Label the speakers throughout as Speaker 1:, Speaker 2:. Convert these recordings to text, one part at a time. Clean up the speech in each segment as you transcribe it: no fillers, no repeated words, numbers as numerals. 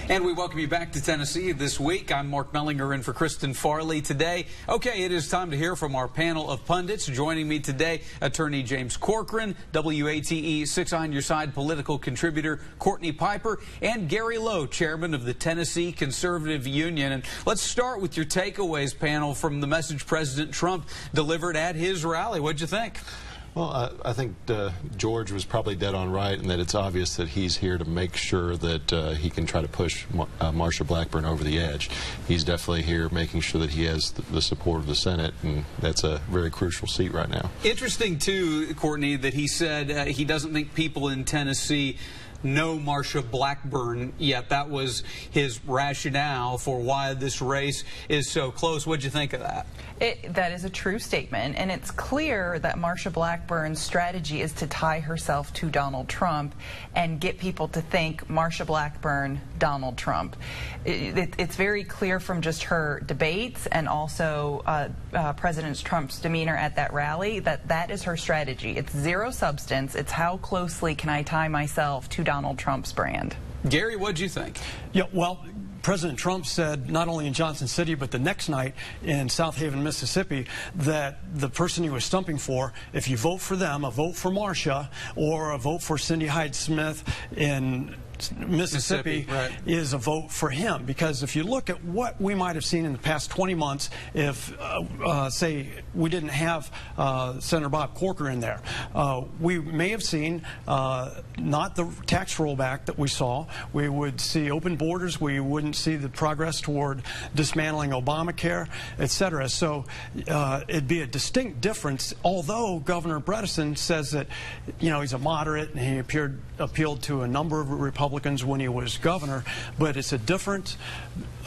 Speaker 1: And we welcome you back to Tennessee this week. I'm Mark Mellinger in for Kristen Farley today. Okay, it is time to hear from our panel of pundits. Joining me today, attorney James Corcoran, WATE 6 on Your Side political contributor Courtney Piper, and Gary Lowe, chairman of the Tennessee Conservative Union. And let's start with your takeaways, panel, from the message President Trump delivered at his rally. What'd you think?
Speaker 2: Well, I think George was probably dead on right, and that it's obvious that he's here to make sure that he can try to push Marsha Blackburn over the edge. He's definitely here making sure that he has the support of the Senate, and that's a very crucial seat right now.
Speaker 1: Interesting, too, Courtney, that he said he doesn't think people in Tennessee know Marsha Blackburn yet. That was his rationale for why this race is so close. What'd you think of that?
Speaker 3: That is a true statement, and it's clear that Marsha Blackburn's strategy is to tie herself to Donald Trump and get people to think Marsha Blackburn, Donald Trump. It's very clear from just her debates and also President Trump's demeanor at that rally that that is her strategy. It's zero substance. It's how closely can I tie myself to Donald Trump's brand.
Speaker 1: Gary, what'd you think?
Speaker 4: Yeah, well, President Trump said not only in Johnson City but the next night in South Haven, Mississippi, that the person he was stumping for, if you vote for them, a vote for Marsha or a vote for Cindy Hyde-Smith in Mississippi, right, is a vote for him. Because if you look at what we might have seen in the past 20 months, if, say, we didn't have Senator Bob Corker in there, we may have seen not the tax rollback that we saw. We would see open borders. We wouldn't see the progress toward dismantling Obamacare, etc. So it'd be a distinct difference, although Governor Bredesen says that, you know, he's a moderate and he appealed to a number of Republicans when he was governor, but it's a different,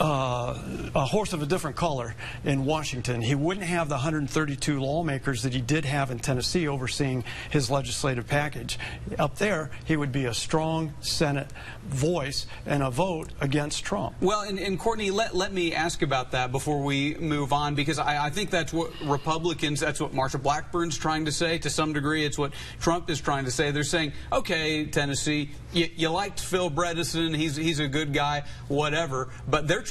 Speaker 4: a horse of a different color in Washington. He wouldn't have the 132 lawmakers that he did have in Tennessee overseeing his legislative package. Up there, he would be a strong Senate voice and a vote against Trump.
Speaker 1: Well, and Courtney, let me ask about that before we move on, because I think that's what Republicans, that's what Marsha Blackburn's trying to say. To some degree, it's what Trump is trying to say. They're saying, okay, Tennessee, you liked Phil Bredesen, he's a good guy, whatever, but they're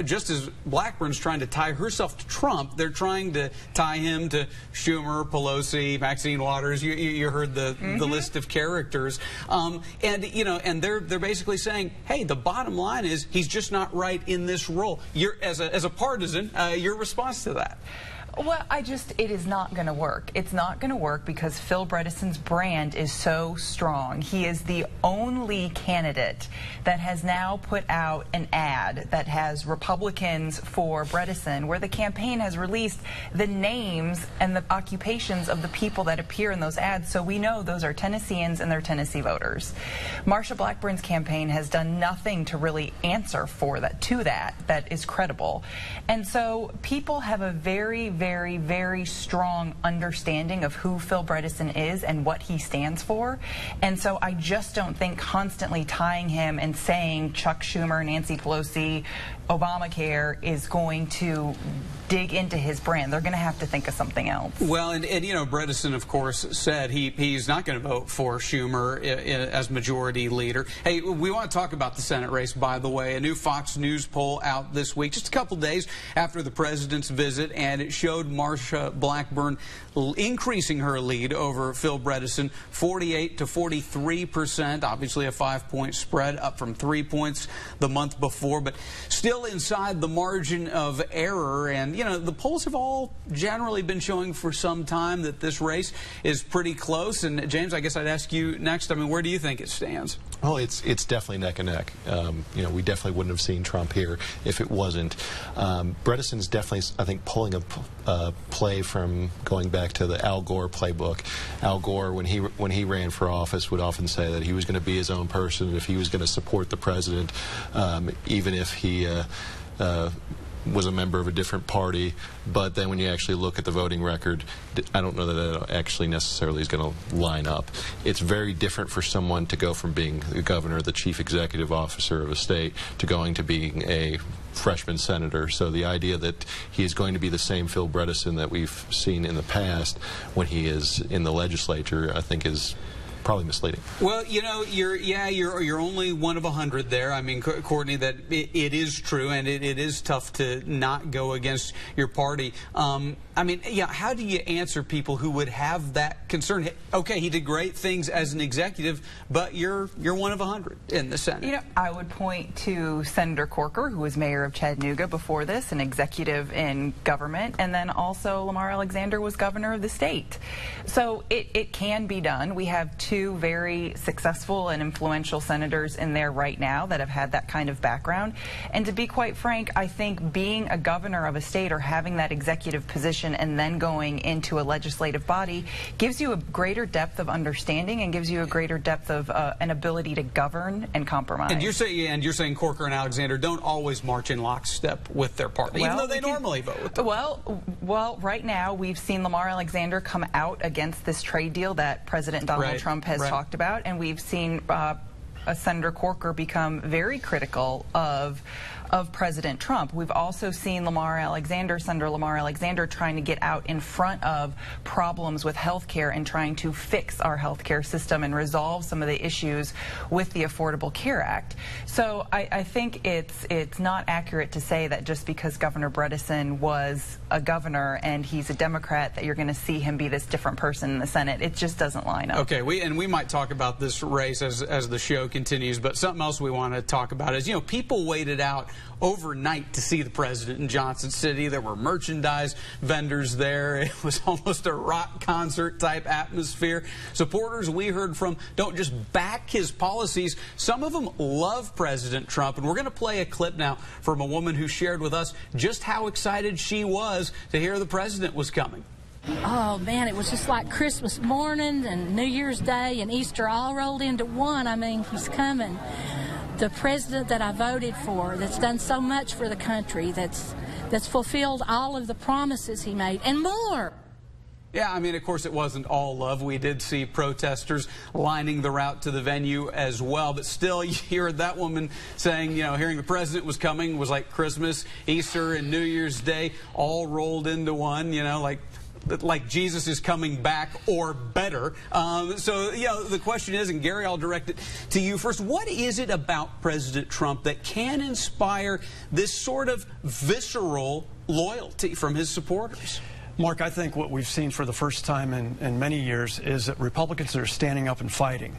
Speaker 1: just as Blackburn's trying to tie herself to Trump, they're trying to tie him to Schumer, Pelosi, Maxine Waters. You heard the list of characters, and you know, and they're basically saying, hey, the bottom line is he's just not right in this role. You're as a partisan, your response to that?
Speaker 3: Well, it is not going to work. It's not going to work because Phil Bredesen's brand is so strong. He is the only candidate that has now put out an ad that has Republicans for Bredesen, where the campaign has released the names and the occupations of the people that appear in those ads, so we know those are Tennesseans and they're Tennessee voters. Marsha Blackburn's campaign has done nothing to really answer for that, that is credible. And so people have a very, very strong understanding of who Phil Bredesen is and what he stands for. And so I just don't think constantly tying him and saying Chuck Schumer, Nancy Pelosi, Obamacare is going to dig into his brand. They're going to have to think of something else.
Speaker 1: Well, and you know, Bredesen, of course, said he's not going to vote for Schumer as majority leader. Hey, we want to talk about the Senate race, by the way. A new Fox News poll out this week, just a couple days after the president's visit, and it showed Marsha Blackburn increasing her lead over Phil Bredesen, 48 to 43%, obviously a 5-point spread, up from 3 points the month before, but still inside the margin of error. And, you know, the polls have all generally been showing for some time that this race is pretty close. And, James, I guess I'd ask you next. I mean, where do you think it stands?
Speaker 2: Well, it's definitely neck and neck. You know, we definitely wouldn't have seen Trump here if it wasn't. Bredesen's definitely, I think, pulling a play from going back to the Al Gore playbook. Al Gore, when he ran for office, would often say that he was going to be his own person, if he was going to support the president, even if he was a member of a different party. But then when you actually look at the voting record, I don't know that that actually necessarily is going to line up. It's very different for someone to go from being the governor, the chief executive officer of a state, to going to being a freshman senator. So the idea that he is going to be the same Phil Bredesen that we've seen in the past when he is in the legislature, I think is probably misleading.
Speaker 1: Well, you know, you're only one of 100 there. I mean, Courtney, that it is true, and it is tough to not go against your party. I mean, yeah, how do you answer people who would have that concern? Okay, he did great things as an executive, but you're one of 100 in the Senate.
Speaker 3: You know, I would point to Senator Corker, who was mayor of Chattanooga before this, an executive in government, and then also Lamar Alexander was governor of the state. So it can be done. We have two very successful and influential senators in there right now that have had that kind of background. And to be quite frank, I think being a governor of a state or having that executive position and then going into a legislative body gives you a greater depth of understanding and gives you a greater depth of an ability to govern and compromise.
Speaker 1: And you're saying Corker and Alexander don't always march in lockstep with their party, even though they normally vote with them.
Speaker 3: Well, right now we've seen Lamar Alexander come out against this trade deal that President Donald Trump has talked about, and we've seen Senator Corker become very critical of President Trump. We've also seen Senator Lamar Alexander trying to get out in front of problems with health care and trying to fix our health care system and resolve some of the issues with the Affordable Care Act. So I think it's not accurate to say that just because Governor Bredesen was a governor and he's a Democrat that you're going to see him be this different person in the Senate. It just doesn't line up.
Speaker 1: Okay, we might talk about this race as the show continues, but something else we want to talk about is, you know, people waited out overnight to see the president in Johnson City. There were merchandise vendors there. It was almost a rock concert type atmosphere. Supporters we heard from don't just back his policies. Some of them love President Trump. And we're going to play a clip now from a woman who shared with us just how excited she was to hear the president was coming.
Speaker 5: Oh, man, it was just like Christmas morning and New Year's Day and Easter all rolled into one. I mean, he's coming. The president that I voted for, that's done so much for the country, that's fulfilled all of the promises he made, and more.
Speaker 1: Yeah, I mean, of course, it wasn't all love. We did see protesters lining the route to the venue as well. But still, you heard that woman saying, you know, hearing the president was coming was like Christmas, Easter, and New Year's Day all rolled into one, you know, like Jesus is coming back or better. So, you know, the question is, and Gary, I'll direct it to you first, what is it about President Trump that can inspire this sort of visceral loyalty from his supporters?
Speaker 4: Mark, I think what we've seen for the first time in many years is that Republicans are standing up and fighting.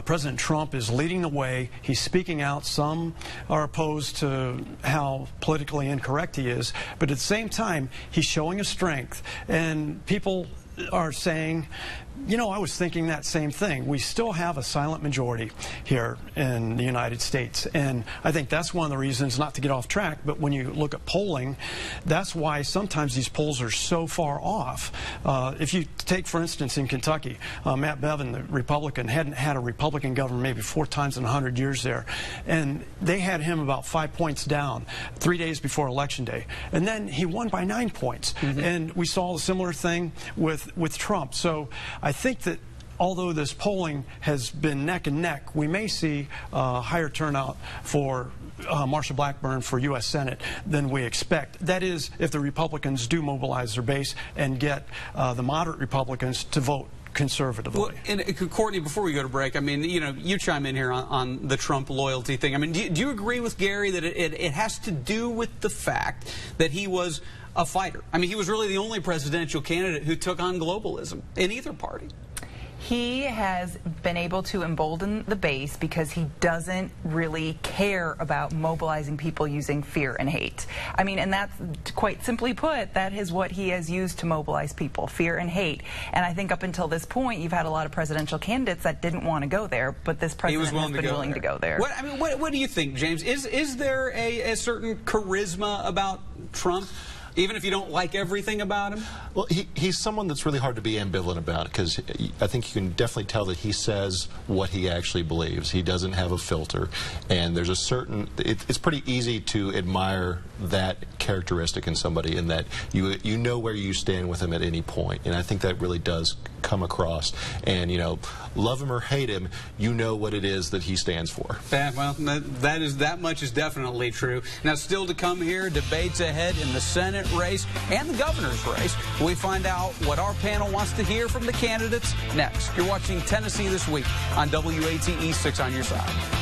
Speaker 4: President Trump is leading the way. He's speaking out. Some are opposed to how politically incorrect he is. But at the same time, he's showing a strength. And people are saying, you know, I was thinking that same thing. We still have a silent majority here in the United States. And I think that's one of the reasons, not to get off track, but when you look at polling, that's why sometimes these polls are so far off. If you take, for instance, in Kentucky, Matt Bevin, the Republican, hadn't had a Republican governor maybe 4 times in 100 years there. And they had him about 5 points down 3 days before Election Day. And then he won by 9 points. And we saw a similar thing with Trump. So I think that although this polling has been neck and neck, we may see a higher turnout for Marsha Blackburn for U.S. Senate than we expect. That is, if the Republicans do mobilize their base and get the moderate Republicans to vote conservatively.
Speaker 1: Well, and Courtney, before we go to break, I mean, you know, you chime in here on the Trump loyalty thing. I mean, do you agree with Gary that it has to do with the fact that he was a fighter? I mean, he was really the only presidential candidate who took on globalism in either party.
Speaker 3: He has been able to embolden the base because he doesn't really care about mobilizing people using fear and hate. I mean, and that's, quite simply put, that is what he has used to mobilize people, fear and hate. And I think up until this point, you've had a lot of presidential candidates that didn't want to go there, but this president has been willing to go there.
Speaker 1: What do you think, James? Is there a certain charisma about Trump? Even if you don't like everything about him?
Speaker 2: Well, he's someone that's really hard to be ambivalent about, because I think you can definitely tell that he says what he actually believes. He doesn't have a filter, and there's a certain, it's pretty easy to admire that characteristic in somebody, in that you know where you stand with him at any point, and I think that really does come across. And, love him or hate him, you know what it is that he stands for.
Speaker 1: Yeah, well, that much is definitely true. Now, still to come here, debates ahead in the Senate race and the governor's race. We find out what our panel wants to hear from the candidates next. You're watching Tennessee This Week on WATE 6 on your side.